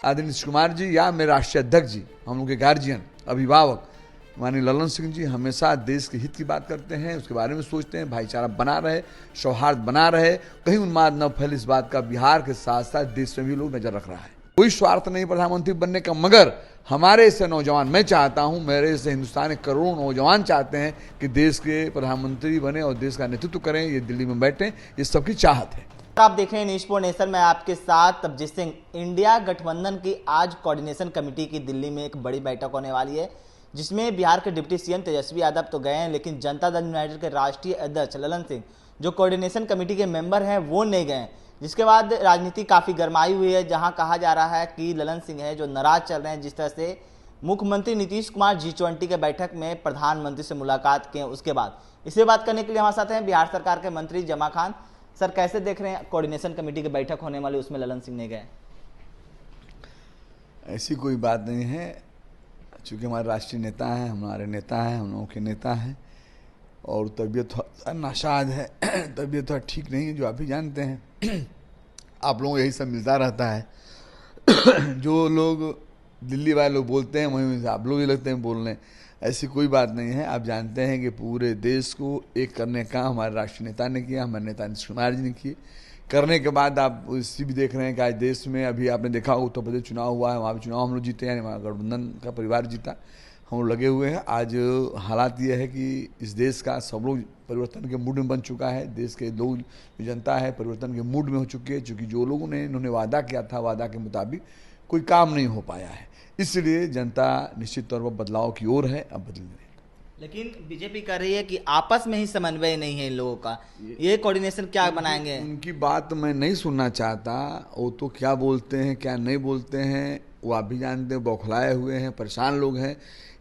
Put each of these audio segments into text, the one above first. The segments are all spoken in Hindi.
आदरणीय नीतीश कुमार जी या मेरे राष्ट्रीय अध्यक्ष जी, हम लोग के गार्जियन, अभिभावक माननीय ललन सिंह जी हमेशा देश के हित की बात करते हैं, उसके बारे में सोचते हैं, भाईचारा बना रहे, सौहार्द बना रहे, कहीं उन्माद न फैले, इस बात का बिहार के साथ साथ देश में भी लोग नजर रख रहा है। कोई स्वार्थ नहीं प्रधानमंत्री बनने का, मगर हमारे ऐसे नौजवान, मैं चाहता हूं, मेरे ऐसे हिंदुस्तान के करोड़ों नौजवान चाहते हैं कि देश के प्रधानमंत्री बने और देश का नेतृत्व करें, ये दिल्ली में बैठें, ये सबकी चाहत है। आप देख रहे हैं न्यूज़ फॉर नेशन में आपके साथ तबजीत सिंह। इंडिया गठबंधन की आज कोऑर्डिनेशन कमेटी की दिल्ली में एक बड़ी बैठक होने वाली है, जिसमें बिहार के डिप्टी सीएम तेजस्वी यादव तो गए हैं, लेकिन जनता दल यूनाइटेड के राष्ट्रीय अध्यक्ष ललन सिंह जो कोऑर्डिनेशन कमेटी के मेंबर हैं वो नहीं गए, जिसके बाद राजनीति काफ़ी गर्माई हुई है, जहां कहा जा रहा है कि ललन सिंह है जो नाराज चल रहे हैं जिस तरह से मुख्यमंत्री नीतीश कुमार G20 के बैठक में प्रधानमंत्री से मुलाकात किए। उसके बाद इसे बात करने के लिए हमारे साथ हैं बिहार सरकार के मंत्री जमा खान। सर, कैसे देख रहे हैं कोऑर्डिनेशन कमेटी की बैठक होने वाली, उसमें ललन सिंह नहीं गए? ऐसी कोई बात नहीं है, चूँकि हमारे राष्ट्रीय नेता हैं, हमारे नेता हैं, हम लोगों के नेता हैं, और तबीयत थोड़ा नासाज है, तबीयत थोड़ा ठीक नहीं है, जो आप भी जानते हैं। आप लोगों को यही सब मिलता रहता है। जो लोग दिल्ली वाले लोग बोलते हैं वहीं आप लोग ही लगते हैं बोलने, ऐसी कोई बात नहीं है। आप जानते हैं कि पूरे देश को एक करने का हमारे राष्ट्रीय नेता ने किया, हमारे नेता नीतीश कुमार जी ने किए। करने के बाद आप इसी भी देख रहे हैं कि आज देश में अभी आपने देखा उत्तर प्रदेश चुनाव हुआ है, वहाँ भी चुनाव हम लोग जीते, यानी हमारा गठबंधन का परिवार जीता, हम लोग लगे हुए हैं। आज हालात ये है कि इस देश का सब लोग परिवर्तन के मूड में बन चुका है, देश के लोग जो जनता है परिवर्तन के मूड में हो चुकी है, चूँकि जो लोगों ने इन्होंने वादा किया था, वादा के मुताबिक कोई काम नहीं हो पाया है, इसलिए जनता निश्चित तौर पर बदलाव की ओर है, अब बदल रही है। लेकिन बीजेपी कह रही है कि आपस में ही समन्वय नहीं है इन लोगों का, ये कोऑर्डिनेशन क्या बनाएंगे? उनकी बात मैं नहीं सुनना चाहता, वो तो क्या बोलते हैं क्या नहीं बोलते हैं वो आप भी जानते हैं, बौखलाए हुए हैं, परेशान लोग हैं।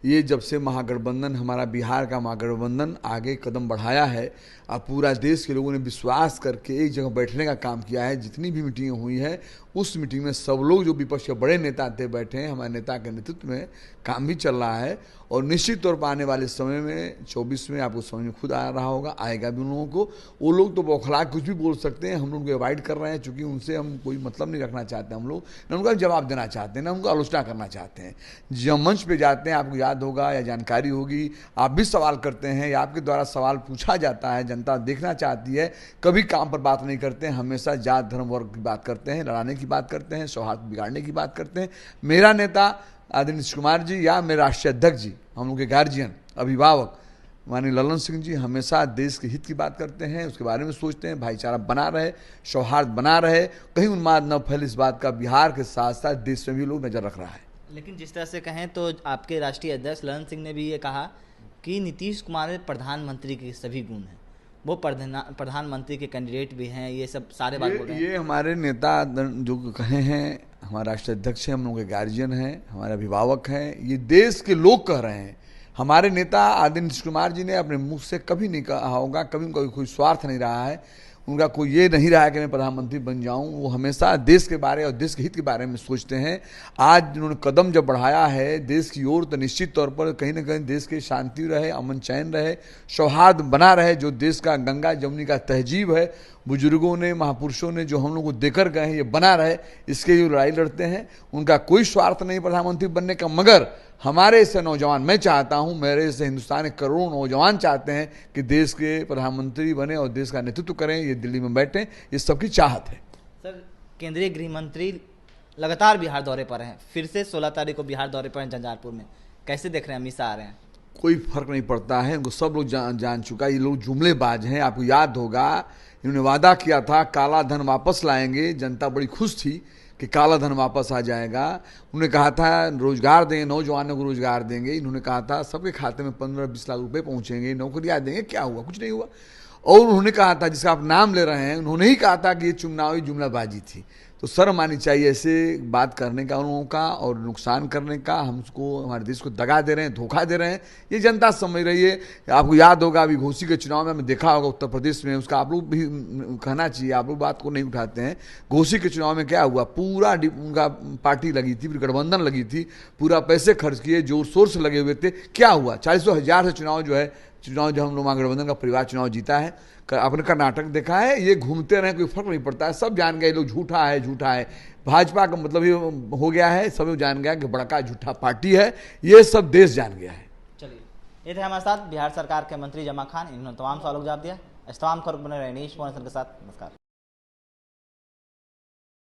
ये जब से महागठबंधन, हमारा बिहार का महागठबंधन आगे कदम बढ़ाया है, अब पूरा देश के लोगों ने विश्वास करके एक जगह बैठने का काम किया है, जितनी भी मीटिंग हुई है उस मीटिंग में सब लोग जो विपक्ष के बड़े नेता थे बैठे हैं, हमारे नेता के नेतृत्व में काम भी चल रहा है, और निश्चित तौर पर आने वाले समय में 24 में आपको समझ में खुद आ रहा होगा, आएगा भी उन लोगों को। वो लोग तो बौखला कुछ भी बोल सकते हैं, हम लोग उनको अवॉइड कर रहे हैं, चूँकि उनसे हम कोई मतलब नहीं रखना चाहते, हम लोग न उनका जवाब देना चाहते हैं, न उनको आलोचना करना चाहते हैं। जब मंच पर जाते हैं, आपको याद होगा या जानकारी होगी, आप भी सवाल करते हैं या आपके द्वारा सवाल पूछा जाता है, जनता देखना चाहती है, कभी काम पर बात नहीं करते हैं, हमेशा जात धर्म वर्ग की बात करते हैं, लड़ाने की बात करते हैं, सौहार्द बिगाड़ने की बात करते हैं। मेरा नेता आदरणीय नीतीश कुमार जी या मेरे राष्ट्रीय अध्यक्ष जी, हम लोग के गार्जियन, अभिभावक माननीय ललन सिंह जी हमेशा देश के हित की बात करते हैं, उसके बारे में सोचते हैं, भाईचारा बना रहे, सौहार्द बना रहे, कहीं उन्माद न फैले, इस बात का बिहार के साथ साथ देश में भी लोग नजर रख रहा है। लेकिन जिस तरह से कहें तो आपके राष्ट्रीय अध्यक्ष ललन सिंह ने भी ये कहा कि नीतीश कुमार में प्रधानमंत्री के सभी गुण हैं, वो प्रधानमंत्री के कैंडिडेट भी हैं, ये सब सारे बात बोल रहे हैं। ये हमारे नेता जो कहे हैं, हमारा राष्ट्रीय अध्यक्ष है, हम लोग के गार्जियन हैं, हमारे अभिभावक हैं, ये देश के लोग कह रहे हैं। हमारे नेता आदरणीय नीतीश कुमार जी ने अपने मुख से कभी नहीं कहा होगा, कभी उनका कोई स्वार्थ नहीं रहा है, उनका कोई ये नहीं रहा है कि मैं प्रधानमंत्री बन जाऊं, वो हमेशा देश के बारे और देश के हित के बारे में सोचते हैं। आज उन्होंने कदम जब बढ़ाया है देश की ओर, तो निश्चित तौर पर कहीं ना कहीं देश की शांति रहे, अमन चैन रहे, सौहार्द बना रहे, जो देश का गंगा जमुनी का तहजीब है, बुजुर्गों ने, महापुरुषों ने जो हम लोग को देकर गए हैं, ये बना रहे, इसके लिए लड़ाई लड़ते हैं। उनका कोई स्वार्थ नहीं प्रधानमंत्री बनने का, मगर हमारे ऐसे नौजवान, मैं चाहता हूं, मेरे ऐसे हिंदुस्तान के करोड़ों नौजवान चाहते हैं कि देश के प्रधानमंत्री बने और देश का नेतृत्व करें, ये दिल्ली में बैठें, ये सबकी चाहत है। सर, केंद्रीय गृह मंत्री लगातार बिहार दौरे पर हैं, फिर से 16 तारीख को बिहार दौरे पर हैं झंझारपुर में, कैसे देख रहे हैं? अमित शाह आ रहे हैं, कोई फर्क नहीं पड़ता है, उनको सब लोग जान चुका है, ये लोग जुमलेबाज हैं। आपको याद होगा इन्होंने वादा किया था काला धन वापस लाएंगे, जनता बड़ी खुश थी कि काला धन वापस आ जाएगा। उन्होंने कहा था रोजगार देंगे, नौजवानों को रोजगार देंगे, इन्होंने कहा था सबके खाते में 15-20 लाख रुपए पहुंचेंगे, नौकरियां देंगे, क्या हुआ? कुछ नहीं हुआ। और उन्होंने कहा था, जिसका आप नाम ले रहे हैं, उन्होंने ही कहा था कि ये चुनावी जुमलाबाजी थी। तो शर्म आनी चाहिए ऐसे बात करने का, उन लोगों का, और नुकसान करने का। हमको, हमारे देश को दगा दे रहे हैं, धोखा दे रहे हैं, ये जनता समझ रही है। आपको याद होगा अभी घोसी के चुनाव में हमने देखा होगा उत्तर प्रदेश में, उसका आप लोग भी कहना चाहिए, आप लोग बात को नहीं उठाते हैं। घोसी के चुनाव में क्या हुआ? पूरा उनका पार्टी लगी थी, गठबंधन लगी थी, पूरा पैसे खर्च किए, जोर शोर से लगे हुए थे, क्या हुआ? 40,000 से चुनाव जो है चुनाव जो हम लोग महागठबंधन का परिवार चुनाव जीता है, अपने कर्नाटक देखा है, ये घूमते रहे कोई फर्क नहीं पड़ता है, सब जान गए लोग झूठा है झूठा है। भाजपा का मतलब ये हो गया है, सब जान गया कि बड़का झूठा पार्टी है, ये सब देश जान गया है। चलिए, ये थे हमारे साथ बिहार सरकार के मंत्री जमा खान, इन्होंने तमाम सवालों का जवाब दिया। इस तमाम खबर बने रहे नीश के साथ। नमस्कार।